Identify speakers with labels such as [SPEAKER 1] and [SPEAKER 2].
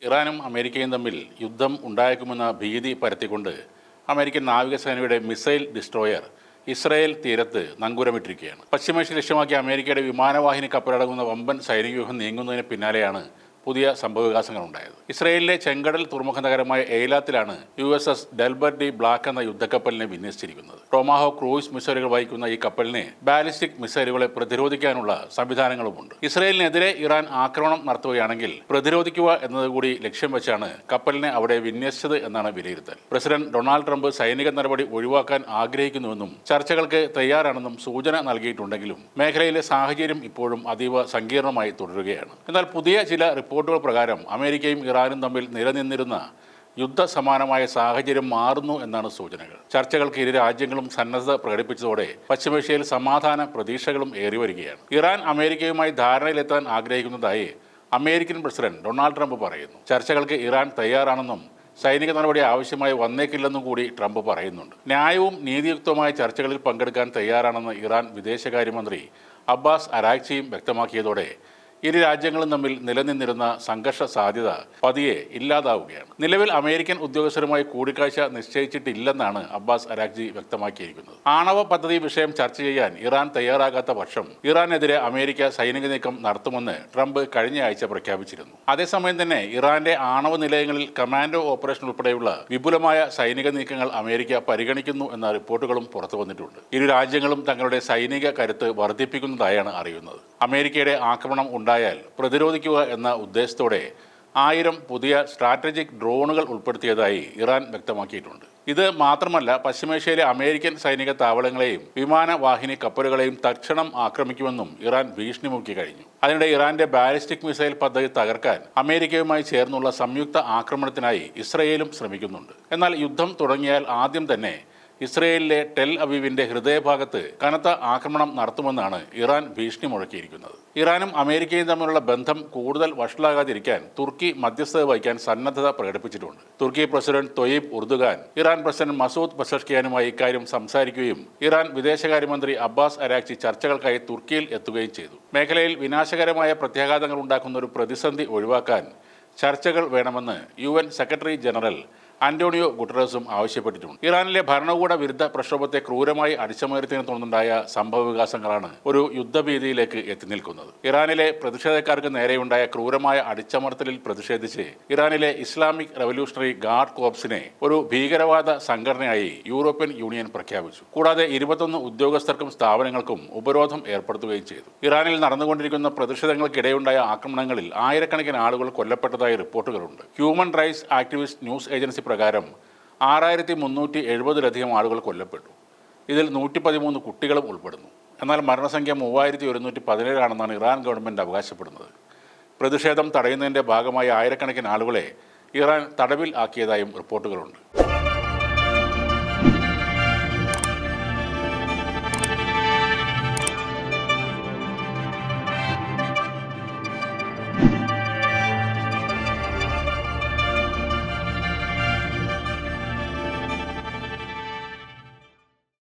[SPEAKER 1] ഇറാനും അമേരിക്കയും തമ്മിൽ യുദ്ധം ഉണ്ടായേക്കുമെന്ന ഭീതി പരത്തിക്കൊണ്ട് അമേരിക്കൻ നാവികസേനയുടെ മിസൈൽ ഡിസ്ട്രോയർ ഇസ്രായേൽ തീരത്ത് നങ്കൂരമിട്ടിരിക്കുകയാണ്. പശ്ചിമേഷ്യ ലക്ഷ്യമാക്കി അമേരിക്കയുടെ വിമാനവാഹിനി കപ്പലടങ്ങുന്ന വമ്പൻ സൈനിക വ്യൂഹം നീങ്ങുന്നതിന് പിന്നാലെയാണ് പുതിയ സംഭവവികാസങ്ങൾ ഉണ്ടായത്. ഇസ്രായേലിലെ ചെങ്കടൽ തുറമുഖ നഗരമായ എയ്ലാത്തിലാണ് USS ഡെൽബർട്ട് ഡി ബ്ലാക്ക് എന്ന യുദ്ധക്കപ്പലിനെ വിന്യസിച്ചിരിക്കുന്നത്. ടൊമാഹോ ക്രൂയിസ് മിസൈലുകൾ വഹിക്കുന്ന ഈ കപ്പലിനെ ബാലിസ്റ്റിക് മിസൈലുകളെ പ്രതിരോധിക്കാനുള്ള സംവിധാനങ്ങളുമുണ്ട്. ഇസ്രായേലിനെതിരെ ഇറാൻ ആക്രമണം നടത്തുകയാണെങ്കിൽ പ്രതിരോധിക്കുക എന്നതുകൂടി ലക്ഷ്യം വെച്ചാണ് കപ്പലിനെ അവിടെ വിന്യസിച്ചത് എന്നാണ് വിലയിരുത്തൽ. പ്രസിഡന്റ് ഡൊണാൾഡ് ട്രംപ് സൈനിക നടപടി ഒഴിവാക്കാൻ ആഗ്രഹിക്കുന്നുവെന്നും ചർച്ചകൾക്ക് തയ്യാറാണെന്നും സൂചന നൽകിയിട്ടുണ്ടെങ്കിലും മേഖലയിലെ സാഹചര്യം ഇപ്പോഴും അതീവ സങ്കീർണമായി തുടരുകയാണ്. എന്നാൽ പുതിയ ചില റിപ്പോർട്ടുകൾ പ്രകാരം അമേരിക്കയും ഇറാനും തമ്മിൽ നിലനിന്നിരുന്ന യുദ്ധസമാനമായ സാഹചര്യം മാറുന്നു എന്നാണ് സൂചനകൾ. ചർച്ചകൾക്ക് ഇരു രാജ്യങ്ങളും സന്നദ്ധത പ്രകടിപ്പിച്ചതോടെ പശ്ചിമേഷ്യയിൽ സമാധാന പ്രതീക്ഷകളും ഏറിവരികയാണ്. ഇറാൻ അമേരിക്കയുമായി ധാരണയിലെത്താൻ ആഗ്രഹിക്കുന്നതായി അമേരിക്കൻ പ്രസിഡന്റ് ഡൊണാൾഡ് ട്രംപ് പറയുന്നു. ചർച്ചകൾക്ക് ഇറാൻ തയ്യാറാണെന്നും സൈനിക നടപടി ആവശ്യമായി വന്നേക്കില്ലെന്നും കൂടി ട്രംപ് പറയുന്നുണ്ട്. ന്യായവും നീതിയുക്തവുമായ ചർച്ചകളിൽ പങ്കെടുക്കാൻ തയ്യാറാണെന്ന് ഇറാൻ വിദേശകാര്യമന്ത്രി അബ്ബാസ് അരാഗ്ചിയും വ്യക്തമാക്കിയതോടെ ഇരു രാജ്യങ്ങളും തമ്മിൽ നിലനിന്നിരുന്ന സംഘർഷ സാധ്യത പതിയെ ഇല്ലാതാവുകയാണ്. നിലവിൽ അമേരിക്കൻ ഉദ്യോഗസ്ഥരുമായി കൂടിക്കാഴ്ച നിശ്ചയിച്ചിട്ടില്ലെന്നാണ് അബ്ബാസ് അരാഗ്ചി വ്യക്തമാക്കിയിരിക്കുന്നത്. ആണവ പദ്ധതി വിഷയം ചർച്ച ചെയ്യാൻ ഇറാൻ തയ്യാറാകാത്ത പക്ഷം ഇറാനെതിരെ അമേരിക്ക സൈനിക നീക്കം നടത്തുമെന്ന് ട്രംപ് കഴിഞ്ഞ ആഴ്ച പ്രഖ്യാപിച്ചിരുന്നു. അതേസമയം തന്നെ ഇറാന്റെ ആണവ നിലയങ്ങളിൽ കമാൻഡോ ഓപ്പറേഷൻ ഉൾപ്പെടെയുള്ള വിപുലമായ സൈനിക നീക്കങ്ങൾ അമേരിക്ക പരിഗണിക്കുന്നു എന്ന റിപ്പോർട്ടുകളും പുറത്തു വന്നിട്ടുണ്ട്. ഇരു രാജ്യങ്ങളും തങ്ങളുടെ സൈനിക കരുത്ത് വർദ്ധിപ്പിക്കുന്നതായാണ് അറിയുന്നത്. അമേരിക്കയുടെ ആക്രമണം ഉണ്ടായാൽ പ്രതിരോധിക്കുക എന്ന ഉദ്ദേശത്തോടെ 1000 പുതിയ സ്ട്രാറ്റജിക് ഡ്രോണുകൾ ഉൾപ്പെടുത്തിയതായി ഇറാൻ വ്യക്തമാക്കിയിട്ടുണ്ട്. ഇത് മാത്രമല്ല, പശ്ചിമേഷ്യയിലെ അമേരിക്കൻ സൈനിക താവളങ്ങളെയും വിമാനവാഹിനി കപ്പലുകളെയും തൽക്ഷണം ആക്രമിക്കുമെന്നും ഇറാൻ ഭീഷണി മുഴക്കി കഴിഞ്ഞു. അതിനിടെ ഇറാന്റെ ബാലിസ്റ്റിക് മിസൈൽ പദ്ധതി തകർക്കാൻ അമേരിക്കയുമായി ചേർന്നുള്ള സംയുക്ത ആക്രമണത്തിനായി ഇസ്രയേലും ശ്രമിക്കുന്നുണ്ട്. എന്നാൽ യുദ്ധം തുടങ്ങിയാൽ ആദ്യം തന്നെ ഇസ്രയേലിലെ ടെൽ അവീവിന്റെ ഹൃദയഭാഗത്ത് കനത്ത ആക്രമണം നടത്തുമെന്നാണ് ഇറാൻ ഭീഷണി മുഴക്കിയിരിക്കുന്നത്. ഇറാനും അമേരിക്കയും തമ്മിലുള്ള ബന്ധം കൂടുതൽ വഷളാകാതിരിക്കാൻ തുർക്കി മധ്യസ്ഥത വഹിക്കാൻ സന്നദ്ധത പ്രകടിപ്പിച്ചിട്ടുണ്ട്. തുർക്കി president Tayyip Erdogan Iran president Masoud പെസഷ്കിയാനുമായി ഇക്കാര്യം സംസാരിക്കുകയും ഇറാൻ വിദേശകാര്യമന്ത്രി അബ്ബാസ് അരാഗ്ചി ചർച്ചകൾക്കായി തുർക്കിയിൽ എത്തുകയും ചെയ്തു. മേഖലയിൽ വിനാശകരമായ പ്രത്യാഘാതങ്ങൾ ഉണ്ടാക്കുന്ന ഒരു പ്രതിസന്ധി ഒഴിവാക്കാൻ ചർച്ചകൾ വേണമെന്ന് UN സെക്രട്ടറി ജനറൽ ആന്റോണിയോ ഗുട്ടറസും ആവശ്യപ്പെട്ടിട്ടുണ്ട്. ഇറാനിലെ ഭരണകൂട വിരുദ്ധ പ്രക്ഷോഭത്തെ ക്രൂരമായി അടിച്ചമർത്തിയതിനെ തുടർന്നുണ്ടായ സംഭവ വികാസങ്ങളാണ് ഒരു യുദ്ധഭീതിയിലേക്ക് എത്തി നിൽക്കുന്നത്. ഇറാനിലെ പ്രതിഷേധക്കാർക്ക് നേരെയുണ്ടായ ക്രൂരമായ അടിച്ചമർത്തലിൽ പ്രതിഷേധിച്ച് ഇറാനിലെ ഇസ്ലാമിക് റവല്യൂഷണറി ഗാർഡ് കോർപ്സിനെ ഒരു ഭീകരവാദ സംഘടനയായി യൂറോപ്യൻ യൂണിയൻ പ്രഖ്യാപിച്ചു. കൂടാതെ 21 ഉദ്യോഗസ്ഥർക്കും സ്ഥാപനങ്ങൾക്കും ഉപരോധം ഏർപ്പെടുത്തുകയും ചെയ്തു. ഇറാനിൽ നടന്നുകൊണ്ടിരിക്കുന്ന പ്രതിഷേധങ്ങൾക്കിടെയുണ്ടായ ആക്രമണങ്ങളിൽ ആയിരക്കണക്കിന് ആളുകൾ കൊല്ലപ്പെട്ടതായി റിപ്പോർട്ടുകളുണ്ട്. Human rights activist news agency പ്രകാരം 6370-ലധികം ആളുകൾ കൊല്ലപ്പെട്ടു. ഇതിൽ 113 കുട്ടികളും ഉൾപ്പെടുന്നു. എന്നാൽ മരണസംഖ്യ 3117 ആണെന്നാണ് ഇറാൻ ഗവൺമെൻറ് അവകാശപ്പെടുന്നത്. പ്രതിഷേധം തടയുന്നതിൻ്റെ ഭാഗമായി ആയിരക്കണക്കിന് ആളുകളെ ഇറാൻ തടവിൽ ആക്കിയതായും റിപ്പോർട്ടുകളുണ്ട്.